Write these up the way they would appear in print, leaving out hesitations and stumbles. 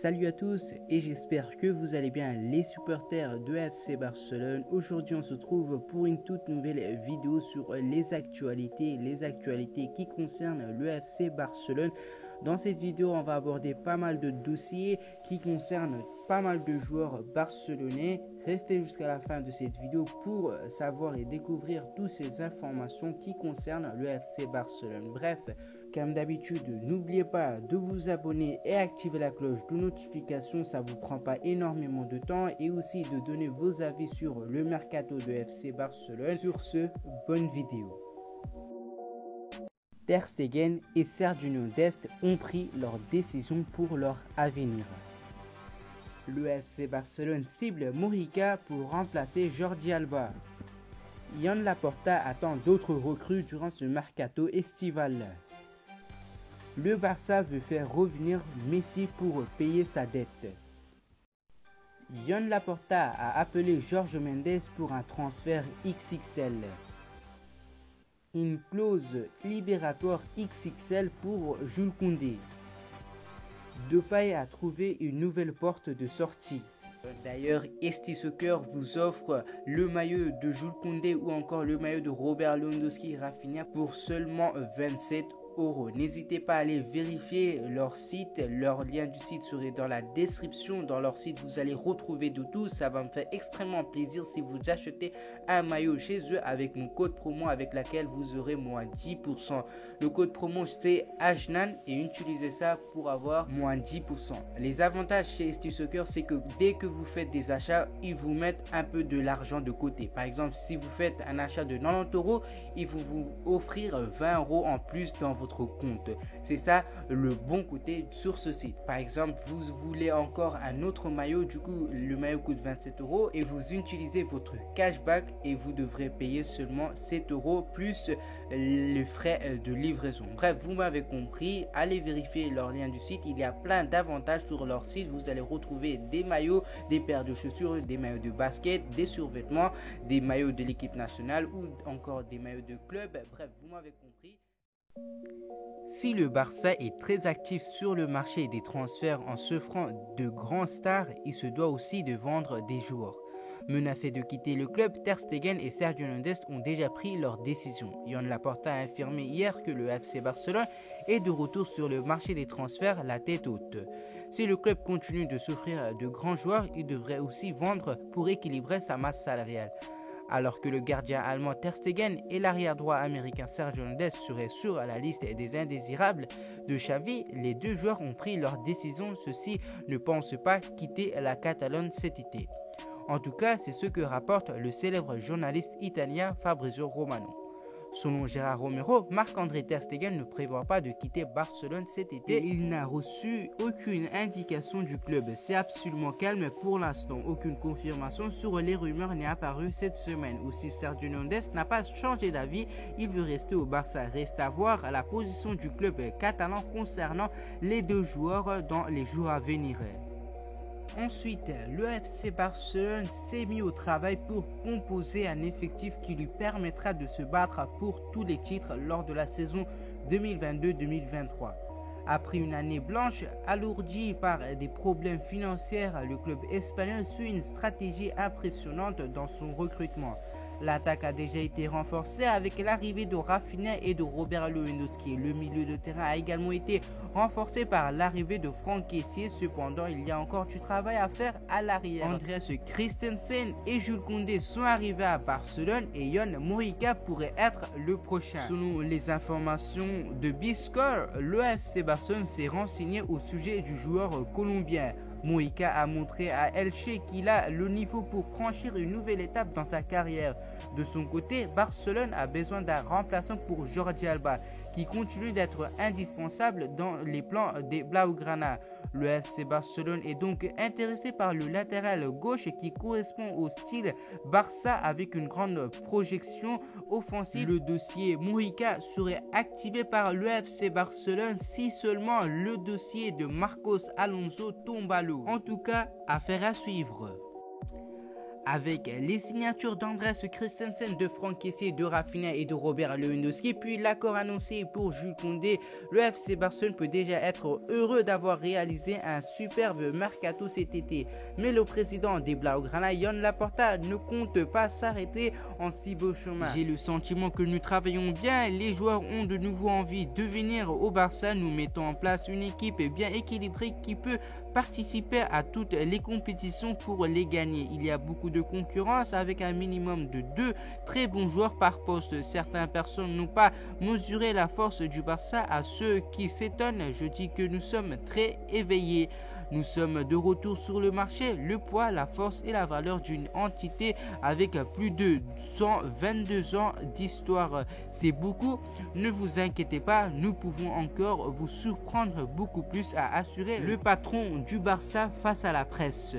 Salut à tous et j'espère que vous allez bien les supporters de FC Barcelone. Aujourd'hui on se trouve pour une toute nouvelle vidéo sur les actualités qui concernent le FC Barcelone. Dans cette vidéo on va aborder pas mal de dossiers qui concernent pas mal de joueurs barcelonais. Restez jusqu'à la fin de cette vidéo pour savoir et découvrir toutes ces informations qui concernent le FC Barcelone. Bref, comme d'habitude, n'oubliez pas de vous abonner et activer la cloche de notification, ça vous prend pas énormément de temps, et aussi de donner vos avis sur le mercato de FC Barcelone. Sur ce, bonne vidéo. Ter Stegen et Sergio Dest ont pris leur décision pour leur avenir. Le FC Barcelone cible Morica pour remplacer Jordi Alba. Joan Laporta attend d'autres recrues durant ce mercato estival. Le Barça veut faire revenir Messi pour payer sa dette. Joan Laporta a appelé Jorge Mendes pour un transfert XXL. Une clause libératoire XXL pour Jules Koundé. Depay a trouvé une nouvelle porte de sortie. D'ailleurs, Esti Soccer vous offre le maillot de Jules Koundé ou encore le maillot de Robert Lewandowski et Rafinha pour seulement 27 €. N'hésitez pas à aller vérifier leur site, leur lien du site serait dans la description. Dans leur site vous allez retrouver de tout. Ça va me faire extrêmement plaisir si vous achetez un maillot chez eux avec mon code promo avec laquelle vous aurez moins 10%. Le code promo c'est AJNAN et utilisez ça pour avoir moins 10%. Les avantages chez Esti Soccer c'est que dès que vous faites des achats, ils vous mettent un peu de l'argent de côté. Par exemple, si vous faites un achat de 90 €, ils vont vous offrir 20 € en plus dans votre compte. C'est ça le bon côté sur ce site. Par exemple, vous voulez encore un autre maillot, du coup le maillot coûte 27 € et vous utilisez votre cashback et vous devrez payer seulement 7 € plus les frais de livraison. Bref, vous m'avez compris, allez vérifier leur lien du site. Il y a plein d'avantages sur leur site. Vous allez retrouver des maillots, des paires de chaussures, des maillots de basket, des survêtements, des maillots de l'équipe nationale ou encore des maillots de club. Bref, vous m'avez compris. Si le Barça est très actif sur le marché des transferts en s'offrant de grands stars, il se doit aussi de vendre des joueurs. Menacés de quitter le club, Ter Stegen et Sergio Dest ont déjà pris leur décision. Joan Laporta a affirmé hier que le FC Barcelone est de retour sur le marché des transferts la tête haute. Si le club continue de s'offrir de grands joueurs, il devrait aussi vendre pour équilibrer sa masse salariale. Alors que le gardien allemand Ter Stegen et l'arrière droit américain Sergio Dest seraient sur la liste des indésirables de Xavi, les deux joueurs ont pris leur décision. Ceux-ci ne pensent pas quitter la Catalogne cet été. En tout cas, c'est ce que rapporte le célèbre journaliste italien Fabrizio Romano. Selon Gérard Romero, Marc-André Ter Stegen ne prévoit pas de quitter Barcelone cet été et il n'a reçu aucune indication du club. C'est absolument calme pour l'instant. Aucune confirmation sur les rumeurs n'est apparue cette semaine. Aussi, Sergio Dest n'a pas changé d'avis. Il veut rester au Barça. Reste à voir la position du club catalan concernant les deux joueurs dans les jours à venir. Ensuite, le FC Barcelone s'est mis au travail pour composer un effectif qui lui permettra de se battre pour tous les titres lors de la saison 2022-2023. Après une année blanche alourdie par des problèmes financiers, le club espagnol suit une stratégie impressionnante dans son recrutement. L'attaque a déjà été renforcée avec l'arrivée de Rafinha et de Robert Lewandowski. Le milieu de terrain a également été renforcé par l'arrivée de Franck Kessié. Cependant, il y a encore du travail à faire à l'arrière. Andreas Christensen et Jules Koundé sont arrivés à Barcelone et Joan Morica pourrait être le prochain. Selon les informations de B-Score, le FC Barcelone s'est renseigné au sujet du joueur colombien. Morica a montré à Elche qu'il a le niveau pour franchir une nouvelle étape dans sa carrière. De son côté, Barcelone a besoin d'un remplaçant pour Jordi Alba, qui continue d'être indispensable dans les plans des Blaugrana. Le FC Barcelone est donc intéressé par le latéral gauche qui correspond au style Barça avec une grande projection offensive. Le dossier Morica serait activé par le FC Barcelone si seulement le dossier de Marcos Alonso tombe à l'eau. En tout cas, affaire à suivre. Avec les signatures d'Andreas Christensen, de Franck Kessié, de Rafinha et de Robert Lewandowski, puis l'accord annoncé pour Jules Koundé, le FC Barcelone peut déjà être heureux d'avoir réalisé un superbe mercato cet été. Mais le président des Blaugrana, Joan Laporta, ne compte pas s'arrêter en si beau chemin. J'ai le sentiment que nous travaillons bien, les joueurs ont de nouveau envie de venir au Barça, nous mettons en place une équipe bien équilibrée qui peut participer à toutes les compétitions pour les gagner. Il y a beaucoup de concurrence avec un minimum de 2 très bons joueurs par poste. Certaines personnes n'ont pas mesuré la force du Barça. À ceux qui s'étonnent, je dis que nous sommes très éveillés. Nous sommes de retour sur le marché, le poids, la force et la valeur d'une entité avec plus de 122 ans d'histoire. C'est beaucoup, ne vous inquiétez pas, nous pouvons encore vous surprendre beaucoup plus, a assuré le patron du Barça face à la presse.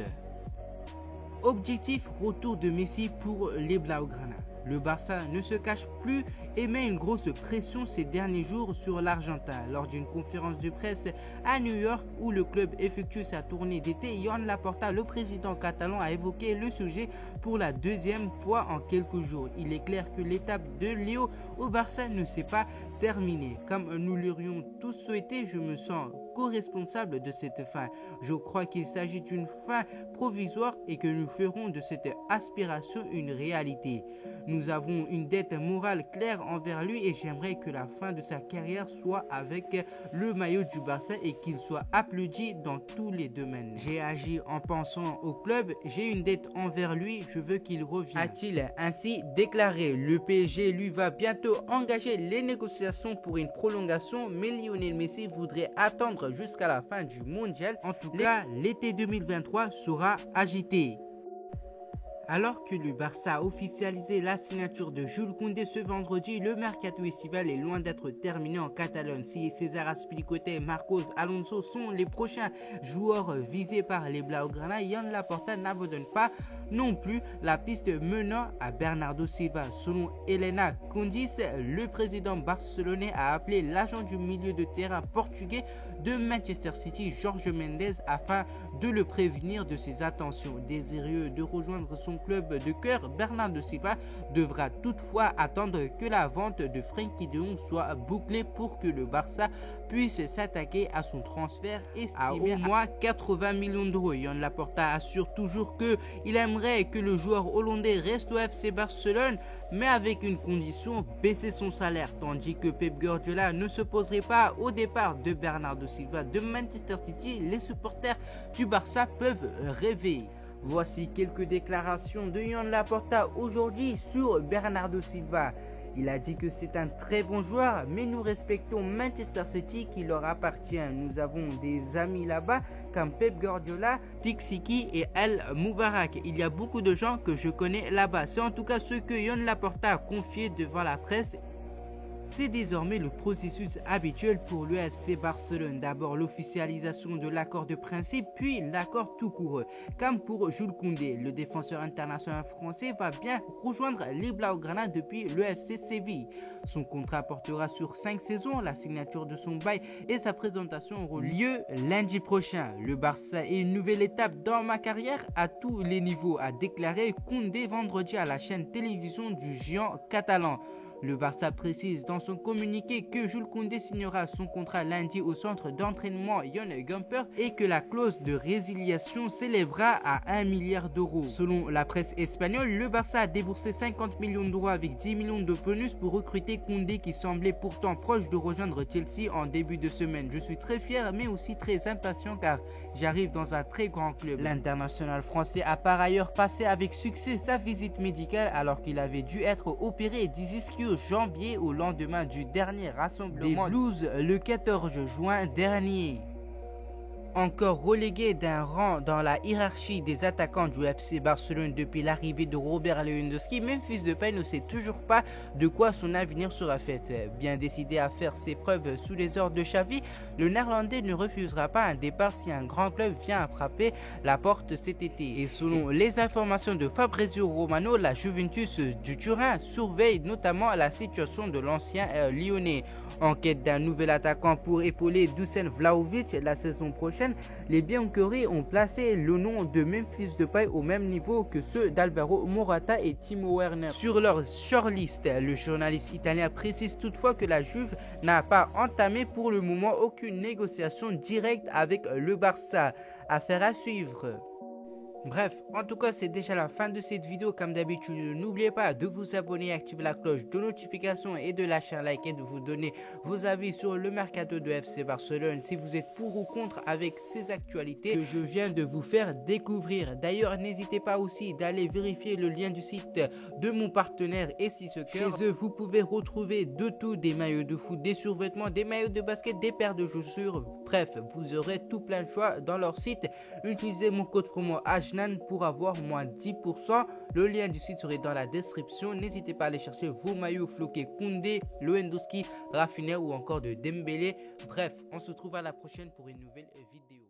Objectif, retour de Messi pour les Blaugrana. Le Barça ne se cache plus et met une grosse pression ces derniers jours sur l'Argentin. Lors d'une conférence de presse à New York où le club effectue sa tournée d'été, Joan Laporta, le président catalan, a évoqué le sujet pour la deuxième fois en quelques jours. Il est clair que l'étape de Léo au Barça ne s'est pas terminée. Comme nous l'aurions tous souhaité, je me sens co-responsable de cette fin. Je crois qu'il s'agit d'une fin provisoire et que nous ferons de cette aspiration une réalité. Nous avons une dette morale claire envers lui et j'aimerais que la fin de sa carrière soit avec le maillot du Barça et qu'il soit applaudi dans tous les domaines. J'ai agi en pensant au club, j'ai une dette envers lui, je veux qu'il revienne. A-t-il ainsi déclaré? Le PSG lui va bientôt engager les négociations pour une prolongation, mais Lionel Messi voudrait attendre jusqu'à la fin du mondial. En tout cas, l'été 2023 sera agité. Alors que le Barça a officialisé la signature de Jules Koundé ce vendredi, le mercato estival est loin d'être terminé en Catalogne. Si César Azpilicueta et Marcos Alonso sont les prochains joueurs visés par les Blaugrana, Joan Laporta n'abandonne pas non plus la piste menant à Bernardo Silva. Selon Helena Condis, le président barcelonais a appelé l'agent du milieu de terrain portugais de Manchester City, Jorge Mendes, afin de le prévenir de ses attentions. Désireux de rejoindre son club de cœur, Bernardo Silva devra toutefois attendre que la vente de Frenkie de Jong soit bouclée pour que le Barça puisse s'attaquer à son transfert estimé à au moins 80 millions d'euros. Joan Laporta assure toujours qu'il aimerait que le joueur hollandais reste au FC Barcelone, mais avec une condition, baisser son salaire, tandis que Pep Guardiola ne s'opposerait pas au départ de Bernardo Silva de Manchester City. Les supporters du Barça peuvent rêver. Voici quelques déclarations de Joan Laporta aujourd'hui sur Bernardo Silva. Il a dit que c'est un très bon joueur, mais nous respectons Manchester City qui leur appartient. Nous avons des amis là-bas comme Pep Guardiola, Txiki et El Moubarak. Il y a beaucoup de gens que je connais là-bas. C'est en tout cas ce que Joan Laporta a confié devant la presse. C'est désormais le processus habituel pour le FC Barcelone. D'abord l'officialisation de l'accord de principe, puis l'accord tout court. Comme pour Jules Koundé, le défenseur international français va bien rejoindre les Blaugrana depuis le FC Séville. Son contrat portera sur 5 saisons. La signature de son bail et sa présentation auront lieu lundi prochain. Le Barça est une nouvelle étape dans ma carrière à tous les niveaux, a déclaré Koundé vendredi à la chaîne télévision du géant catalan. Le Barça précise dans son communiqué que Jules Koundé signera son contrat lundi au centre d'entraînement Johan Gamper et que la clause de résiliation s'élèvera à 1 milliard d'euros. Selon la presse espagnole, le Barça a déboursé 50 millions d'euros avec 10 millions de bonus pour recruter Koundé qui semblait pourtant proche de rejoindre Chelsea en début de semaine. Je suis très fier mais aussi très impatient car j'arrive dans un très grand club. L'international français a par ailleurs passé avec succès sa visite médicale alors qu'il avait dû être opéré d'ischio janvier au lendemain du dernier rassemblement des Blues le 14 juin dernier. Encore relégué d'un rang dans la hiérarchie des attaquants du FC Barcelone depuis l'arrivée de Robert Lewandowski, Memphis Depay ne sait toujours pas de quoi son avenir sera fait. Bien décidé à faire ses preuves sous les ordres de Xavi, le Néerlandais ne refusera pas un départ si un grand club vient à frapper la porte cet été. Et selon les informations de Fabrizio Romano, la Juventus du Turin surveille notamment la situation de l'ancien lyonnais. En quête d'un nouvel attaquant pour épauler Dusan Vlahovic la saison prochaine, les Bianconeri ont placé le nom de Memphis Depay au même niveau que ceux d'Alvaro Morata et Timo Werner sur leur shortlist. Le journaliste italien précise toutefois que la Juve n'a pas entamé pour le moment aucune négociation directe avec le Barça. Affaire à suivre. Bref, en tout cas, c'est déjà la fin de cette vidéo. Comme d'habitude, n'oubliez pas de vous abonner, activer la cloche de notification et de lâcher un like et de vous donner vos avis sur le mercato de FC Barcelone si vous êtes pour ou contre avec ces actualités que je viens de vous faire découvrir. D'ailleurs, n'hésitez pas aussi d'aller vérifier le lien du site de mon partenaire SI Soccer. Chez eux, vous pouvez retrouver de tout, des maillots de foot, des survêtements, des maillots de basket, des paires de chaussures. Bref, vous aurez tout plein de choix dans leur site. Utilisez mon code promo AJNAN pour avoir moins 10%. Le lien du site serait dans la description. N'hésitez pas à aller chercher vos maillots floqués Koundé, Lewandowski, Rafinha ou encore de Dembélé. Bref, on se retrouve à la prochaine pour une nouvelle vidéo.